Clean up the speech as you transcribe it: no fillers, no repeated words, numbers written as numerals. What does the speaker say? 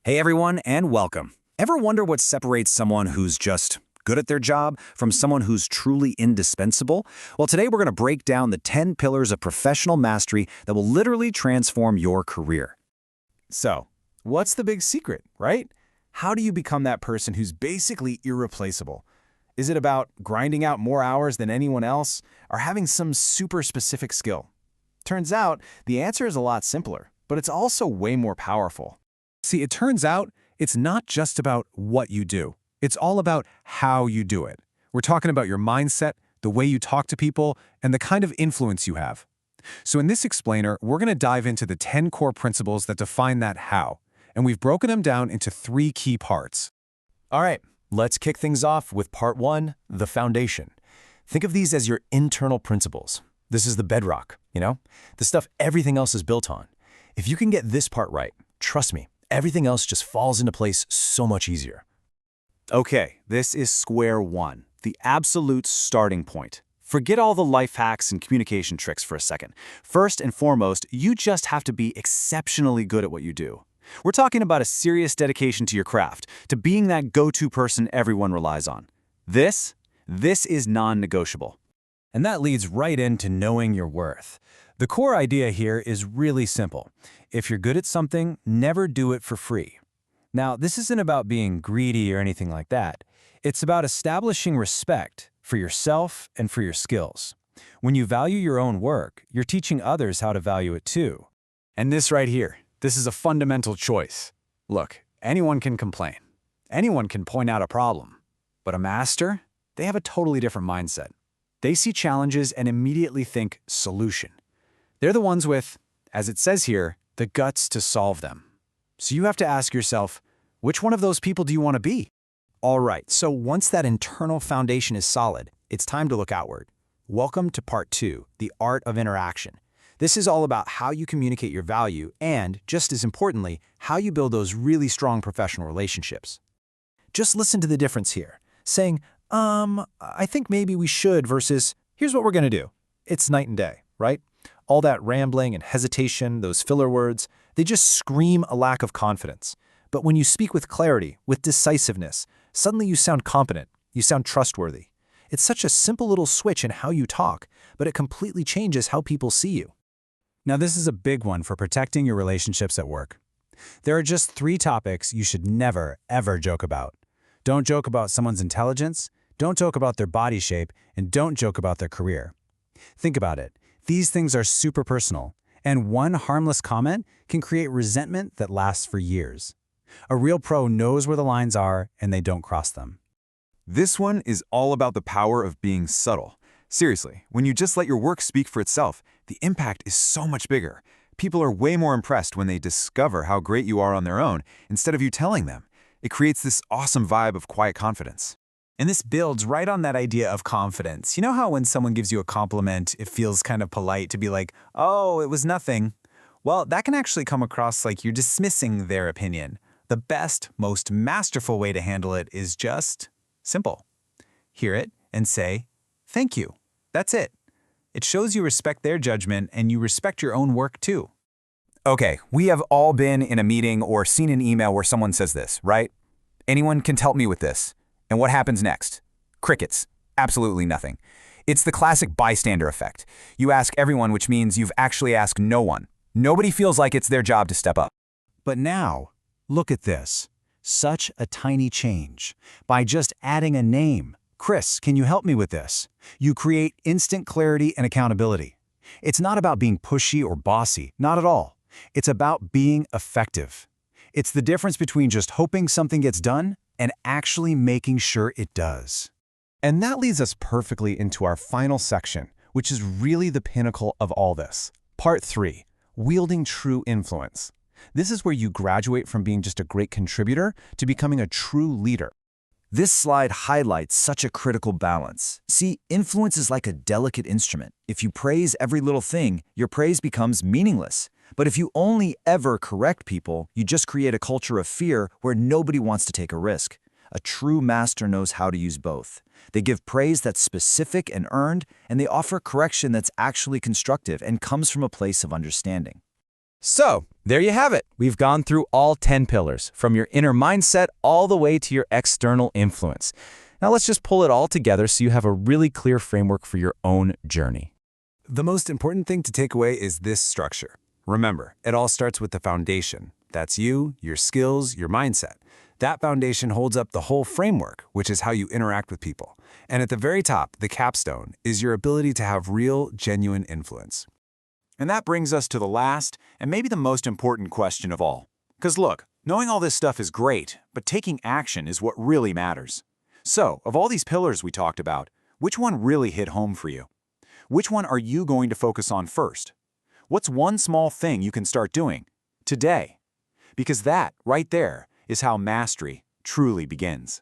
Hey everyone, and welcome. Ever wonder what separates someone who's just good at their job from someone who's truly indispensable? Well, today we're going to break down the 10 pillars of professional mastery that will literally transform your career. So, what's the big secret, right? How do you become that person who's basically irreplaceable? Is it about grinding out more hours than anyone else, or having some super specific skill? Turns out, the answer is a lot simpler, but it's also way more powerful. See, it turns out it's not just about what you do. It's all about how you do it. We're talking about your mindset, the way you talk to people, and the kind of influence you have. So in this explainer, we're going to dive into the 10 core principles that define that how, and we've broken them down into 3 key parts. All right, let's kick things off with part 1, the foundation. Think of these as your internal principles. This is the bedrock, the stuff everything else is built on. If you can get this part right, trust me, everything else just falls into place so much easier. Okay, this is square one, the absolute starting point. Forget all the life hacks and communication tricks for a second. First and foremost, you just have to be exceptionally good at what you do. We're talking about a serious dedication to your craft, to being that go-to person everyone relies on. This is non-negotiable. And that leads right into knowing your worth. The core idea here is really simple. If you're good at something, never do it for free. Now, this isn't about being greedy or anything like that. It's about establishing respect for yourself and for your skills. When you value your own work, you're teaching others how to value it too. And this right here, this is a fundamental choice. Look, anyone can complain. Anyone can point out a problem. But a master, they have a totally different mindset. They see challenges and immediately think solution. They're the ones with, as it says here, the guts to solve them. So you have to ask yourself, which one of those people do you want to be? All right, so once that internal foundation is solid, it's time to look outward. Welcome to part 2, the art of interaction. This is all about how you communicate your value and, just as importantly, how you build those really strong professional relationships. Just listen to the difference here. Saying, I think maybe we should versus, here's what we're going to do. It's night and day, right? All that rambling and hesitation, those filler words, they just scream a lack of confidence. But when you speak with clarity, with decisiveness, suddenly you sound competent, you sound trustworthy. It's such a simple little switch in how you talk, but it completely changes how people see you. Now, this is a big one for protecting your relationships at work. There are just 3 topics you should never, ever joke about. Don't joke about someone's intelligence, don't joke about their body shape, and don't joke about their career. Think about it. These things are super personal, and one harmless comment can create resentment that lasts for years. A real pro knows where the lines are, and they don't cross them. This one is all about the power of being subtle. Seriously, when you just let your work speak for itself, the impact is so much bigger. People are way more impressed when they discover how great you are on their own instead of you telling them. It creates this awesome vibe of quiet confidence. And this builds right on that idea of confidence. You know how when someone gives you a compliment, it feels kind of polite to be like, oh, it was nothing? Well, that can actually come across like you're dismissing their opinion. The best, most masterful way to handle it is just simple. Hear it and say, thank you. That's it. It shows you respect their judgment and you respect your own work too. Okay, we have all been in a meeting or seen an email where someone says this, right? Anyone can help me with this. And what happens next? Crickets. Absolutely nothing. It's the classic bystander effect. You ask everyone, which means you've actually asked no one. Nobody feels like it's their job to step up. But now, look at this. Such a tiny change. By just adding a name, Chris, can you help me with this? You create instant clarity and accountability. It's not about being pushy or bossy, not at all. It's about being effective. It's the difference between just hoping something gets done and actually making sure it does. And that leads us perfectly into our final section, which is really the pinnacle of all this. Part 3, wielding true influence. This is where you graduate from being just a great contributor to becoming a true leader. This slide highlights such a critical balance. See, influence is like a delicate instrument. If you praise every little thing, your praise becomes meaningless. But if you only ever correct people, you just create a culture of fear where nobody wants to take a risk. A true master knows how to use both. They give praise that's specific and earned, and they offer correction that's actually constructive and comes from a place of understanding. So, there you have it. We've gone through all 10 pillars, from your inner mindset all the way to your external influence. Now let's just pull it all together so you have a really clear framework for your own journey. The most important thing to take away is this structure. Remember, it all starts with the foundation. That's you, your skills, your mindset. That foundation holds up the whole framework, which is how you interact with people. And at the very top, the capstone, is your ability to have real, genuine influence. And that brings us to the last and maybe the most important question of all. Because look, knowing all this stuff is great, but taking action is what really matters. So, of all these pillars we talked about, which one really hit home for you? Which one are you going to focus on first? What's one small thing you can start doing today? Because that, right there, is how mastery truly begins.